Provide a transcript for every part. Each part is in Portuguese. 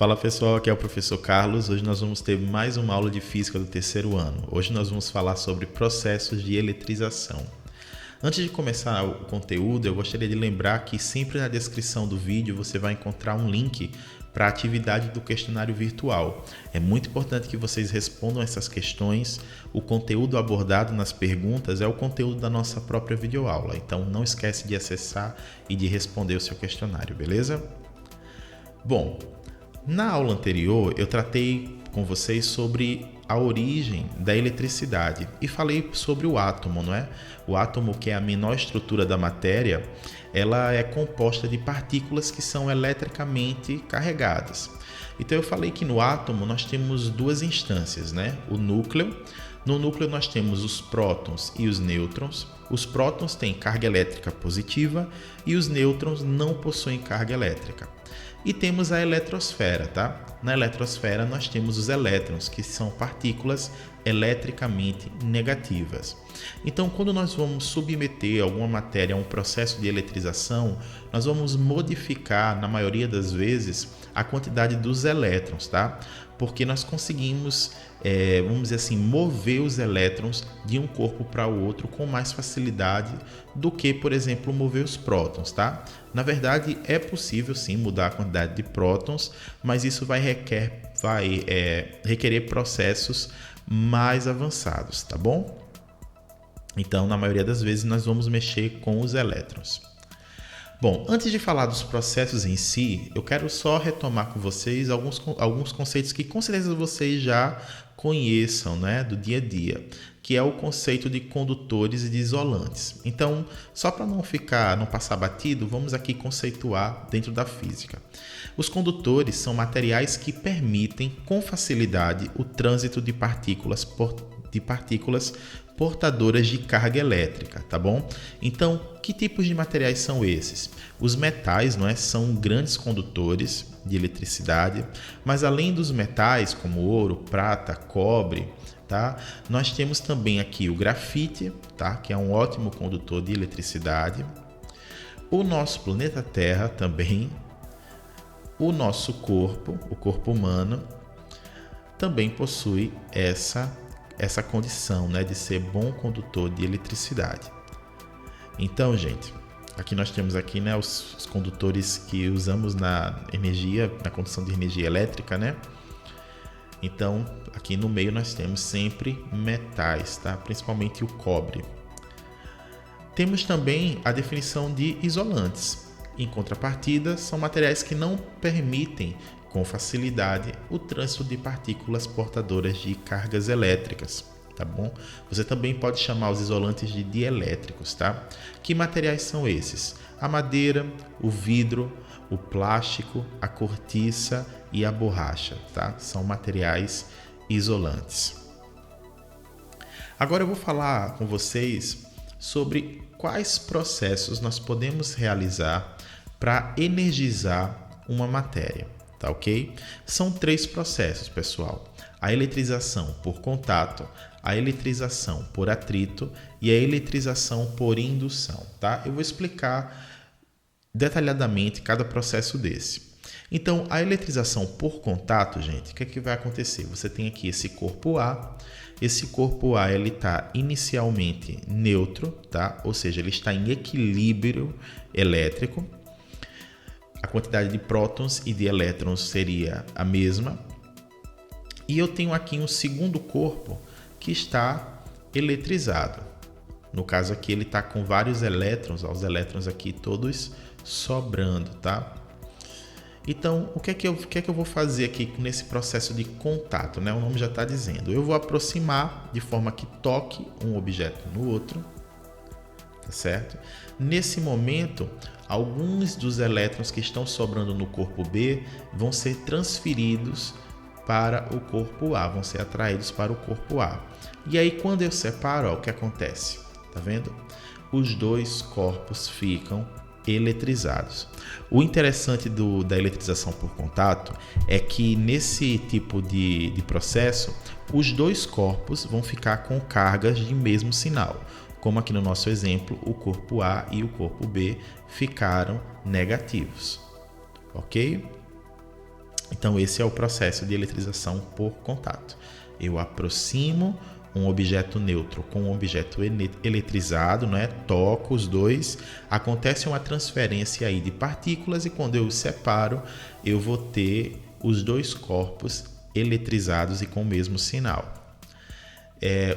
Fala pessoal, aqui é o professor Carlos. Hoje nós vamos ter mais uma aula de física do terceiro ano. Hoje nós vamos falar sobre processos de eletrização. Antes de começar o conteúdo, eu gostaria de lembrar que sempre na descrição do vídeo você vai encontrar um link para a atividade do questionário virtual. É muito importante que vocês respondam essas questões. O conteúdo abordado nas perguntas é o conteúdo da nossa própria videoaula. Então não esquece de acessar e de responder o seu questionário, beleza? Bom, na aula anterior eu tratei com vocês sobre a origem da eletricidade e falei sobre o átomo, não é? O átomo, que é a menor estrutura da matéria, ela é composta de partículas que são eletricamente carregadas. Então eu falei que no átomo nós temos duas instâncias, né? O núcleo. No núcleo nós temos os prótons e os nêutrons. Os prótons têm carga elétrica positiva e os nêutrons não possuem carga elétrica. E temos a eletrosfera, tá? Na eletrosfera nós temos os elétrons, que são partículas eletricamente negativas. Então, quando nós vamos submeter alguma matéria a um processo de eletrização, nós vamos modificar, na maioria das vezes, a quantidade dos elétrons, tá? Porque nós conseguimos, vamos dizer assim, mover os elétrons de um corpo para o outro com mais facilidade do que, por exemplo, mover os prótons, tá? Na verdade, é possível sim mudar a quantidade de prótons, mas isso vai requerer processos mais avançados, tá bom? Então, na maioria das vezes, nós vamos mexer com os elétrons. Bom, antes de falar dos processos em si, eu quero só retomar com vocês alguns conceitos que com certeza vocês já conheçam, né, do dia a dia, que é o conceito de condutores e de isolantes. Então, só para não passar batido, vamos aqui conceituar dentro da física. Os condutores são materiais que permitem com facilidade o trânsito de partículas portadoras de carga elétrica, tá bom? Então, que tipos de materiais são esses? Os metais, não é? São grandes condutores de eletricidade, mas além dos metais, como ouro, prata, cobre, tá? Nós temos também aqui o grafite, tá? Que é um ótimo condutor de eletricidade. O nosso planeta Terra também. O nosso corpo, o corpo humano, também possui essa condição, né, de ser bom condutor de eletricidade. Então, gente, aqui nós temos aqui, né, os condutores que usamos na condução de energia elétrica, né? Então, aqui no meio nós temos sempre metais, tá? Principalmente o cobre. Temos também a definição de isolantes. Em contrapartida, são materiais que não permitem com facilidade o trânsito de partículas portadoras de cargas elétricas, tá bom? Você também pode chamar os isolantes de dielétricos, tá? Que materiais são esses? A madeira, o vidro, o plástico, a cortiça e a borracha, tá? São materiais isolantes. Agora eu vou falar com vocês sobre quais processos nós podemos realizar para energizar uma matéria. Tá, ok? São 3 processos, pessoal. A eletrização por contato, a eletrização por atrito e a eletrização por indução, tá? Eu vou explicar detalhadamente cada processo desse. Então, a eletrização por contato, gente, o que é que vai acontecer? Você tem aqui esse corpo A. Esse corpo A, ele está inicialmente neutro, tá? Ou seja, ele está em equilíbrio elétrico. A quantidade de prótons e de elétrons seria a mesma. E eu tenho aqui um segundo corpo que está eletrizado. No caso aqui ele está com vários elétrons, ó, os elétrons aqui todos sobrando, tá? Então, o que é que eu vou fazer aqui nesse processo de contato, né? O nome já está dizendo. Eu vou aproximar de forma que toque um objeto no outro, tá certo? Nesse momento, alguns dos elétrons que estão sobrando no corpo B vão ser transferidos para o corpo A, vão ser atraídos para o corpo A. E aí, quando eu separo, ó, o que acontece? Tá vendo? Os dois corpos ficam eletrizados. O interessante da eletrização por contato é que nesse tipo de processo, os dois corpos vão ficar com cargas de mesmo sinal. Como aqui no nosso exemplo, o corpo A e o corpo B ficaram negativos. Ok? Então esse é o processo de eletrização por contato. Eu aproximo um objeto neutro com um objeto eletrizado, né? Toco os dois, acontece uma transferência aí de partículas e quando eu os separo, eu vou ter os dois corpos eletrizados e com o mesmo sinal.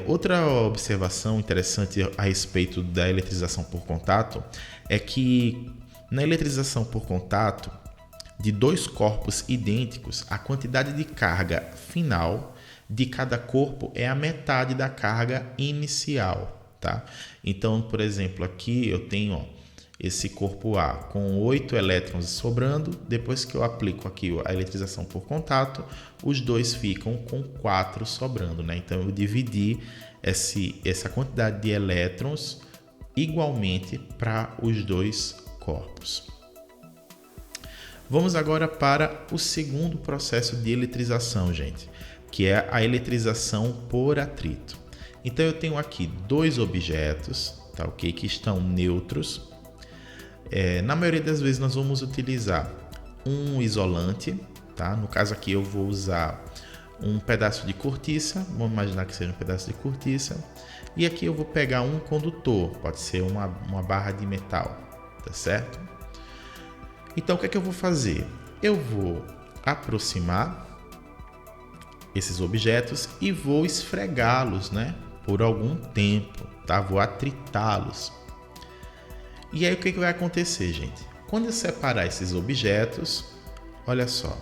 Outra observação interessante a respeito da eletrização por contato é que na eletrização por contato de dois corpos idênticos, a quantidade de carga final de cada corpo é a metade da carga inicial, tá? Então, por exemplo, aqui eu tenho esse corpo A com 8 elétrons sobrando. Depois que eu aplico aqui a eletrização por contato, os dois ficam com 4 sobrando, né? Então eu dividi essa quantidade de elétrons igualmente para os dois corpos. Vamos agora para o segundo processo de eletrização, gente, que é a eletrização por atrito. Então eu tenho aqui dois objetos, tá, ok, que estão neutros. Na maioria das vezes nós vamos utilizar um isolante, tá? No caso aqui eu vou usar um pedaço de cortiça, vamos imaginar que seja um pedaço de cortiça, e aqui eu vou pegar um condutor, pode ser uma barra de metal, tá certo? Então o que é que eu vou fazer? Eu vou aproximar esses objetos e vou esfregá-los, né, por algum tempo, tá? Vou atritá-los. E aí o que vai acontecer, gente? Quando eu separar esses objetos, olha só,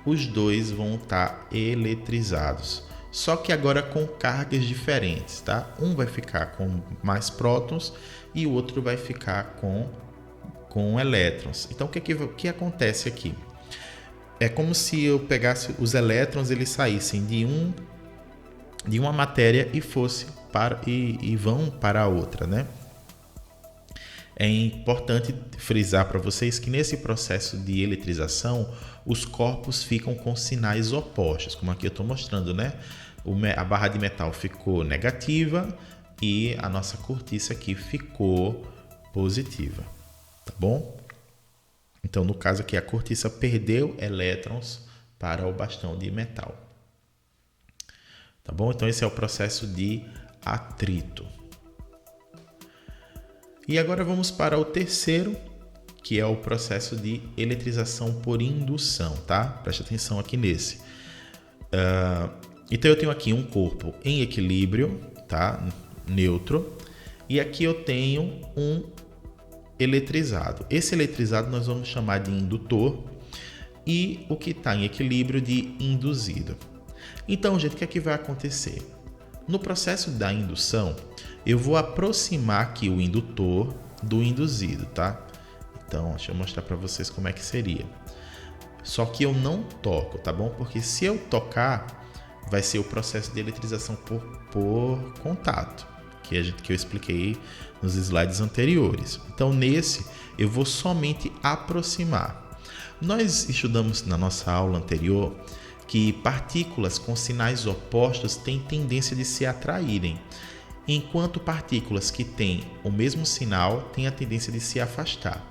os dois vão estar eletrizados, só que agora com cargas diferentes, tá? Um vai ficar com mais prótons e o outro vai ficar com elétrons. Então o que acontece aqui? É como se eu pegasse os elétrons, eles saíssem de uma matéria e vão para a outra, né? É importante frisar para vocês que nesse processo de eletrização, os corpos ficam com sinais opostos, como aqui eu estou mostrando, né? A barra de metal ficou negativa e a nossa cortiça aqui ficou positiva, tá bom? Então, no caso aqui, a cortiça perdeu elétrons para o bastão de metal. Tá bom? Então, esse é o processo de atrito. E agora vamos para o terceiro, que é o processo de eletrização por indução, tá? Preste atenção aqui nesse. Então, eu tenho aqui um corpo em equilíbrio, tá? Neutro. E aqui eu tenho um eletrizado. Esse eletrizado nós vamos chamar de indutor e o que está em equilíbrio de induzido. Então, gente, o que é que vai acontecer? No processo da indução, eu vou aproximar aqui o indutor do induzido, tá? Então, deixa eu mostrar para vocês como é que seria. Só que eu não toco, tá bom? Porque se eu tocar, vai ser o processo de eletrização por contato, que eu expliquei nos slides anteriores. Então, nesse, eu vou somente aproximar. Nós estudamos na nossa aula anterior que partículas com sinais opostos têm tendência de se atraírem, enquanto partículas que têm o mesmo sinal têm a tendência de se afastar.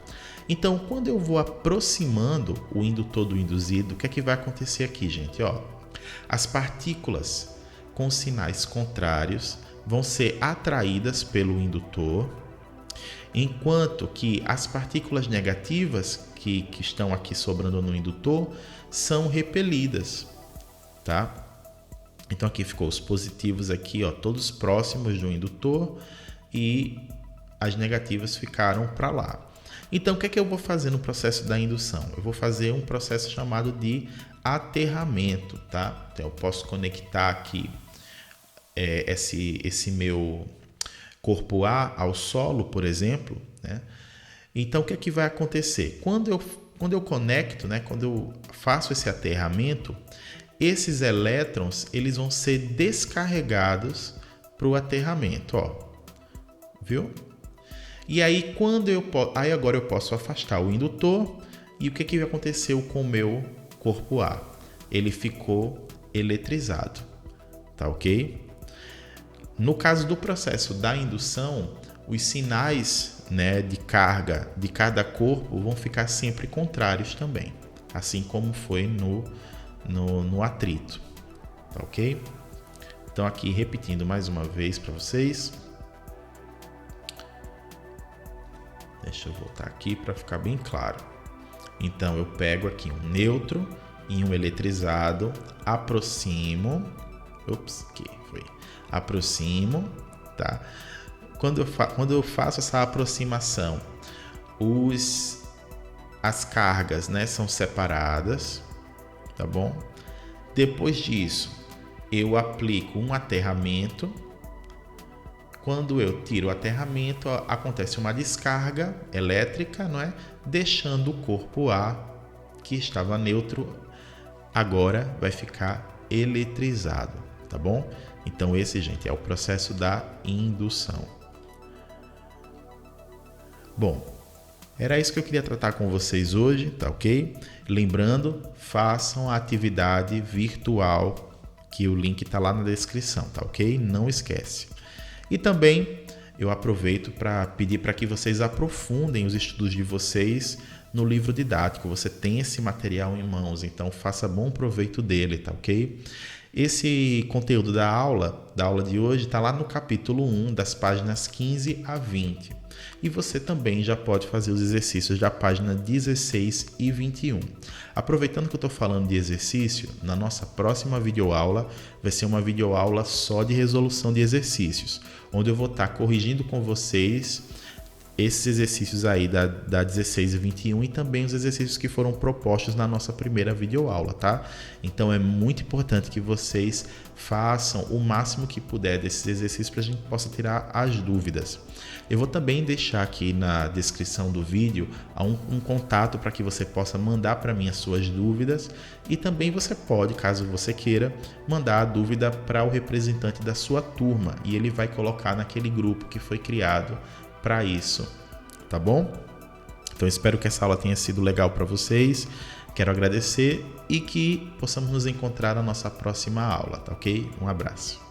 Então, quando eu vou aproximando o indutor do induzido, o que é que vai acontecer aqui, gente? As partículas com sinais contrários vão ser atraídas pelo indutor, enquanto que as partículas negativas que estão aqui sobrando no indutor são repelidas, tá? Então aqui ficou os positivos aqui, todos próximos do indutor e as negativas ficaram para lá. Então o que é que eu vou fazer no processo da indução? Eu vou fazer um processo chamado de aterramento, tá? Então eu posso conectar aqui esse meu corpo A ao solo, por exemplo, né? Então o que é que vai acontecer? Quando eu conecto, né? Quando eu faço esse aterramento, esses elétrons eles vão ser descarregados para o aterramento, viu? E aí agora eu posso afastar o indutor e o que aconteceu com o meu corpo A? Ele ficou eletrizado, tá ok? No caso do processo da indução, os sinais, né, de carga de cada corpo vão ficar sempre contrários também, assim como foi no atrito, tá ok? Então aqui repetindo mais uma vez para vocês. Deixa eu voltar aqui para ficar bem claro. Então eu pego aqui um neutro e um eletrizado, aproximo, aproximo, tá? Quando eu faço essa aproximação, as cargas, né, são separadas, tá bom? Depois disso, eu aplico um aterramento. Quando eu tiro o aterramento, acontece uma descarga elétrica, não é? Deixando o corpo A, que estava neutro, agora vai ficar eletrizado, tá bom? Então esse, gente, é o processo da indução. Bom, era isso que eu queria tratar com vocês hoje, tá ok? Lembrando, façam a atividade virtual, que o link está lá na descrição, tá ok? Não esquece. E também eu aproveito para pedir para que vocês aprofundem os estudos de vocês no livro didático. Você tem esse material em mãos, então faça bom proveito dele, tá ok? Esse conteúdo da aula de hoje está lá no capítulo 1, das páginas 15 a 20. E você também já pode fazer os exercícios da página 16 e 21. Aproveitando que eu estou falando de exercício, na nossa próxima videoaula vai ser uma videoaula só de resolução de exercícios, onde eu vou estar corrigindo com vocês esses exercícios aí da 16 e 21 e também os exercícios que foram propostos na nossa primeira videoaula, tá? Então é muito importante que vocês façam o máximo que puder desses exercícios para a gente possa tirar as dúvidas. Eu vou também deixar aqui na descrição do vídeo um contato para que você possa mandar para mim as suas dúvidas e também você pode, caso você queira, mandar a dúvida para o representante da sua turma e ele vai colocar naquele grupo que foi criado para isso, tá bom? Então espero que essa aula tenha sido legal para vocês. Quero agradecer e que possamos nos encontrar na nossa próxima aula, tá ok? Um abraço.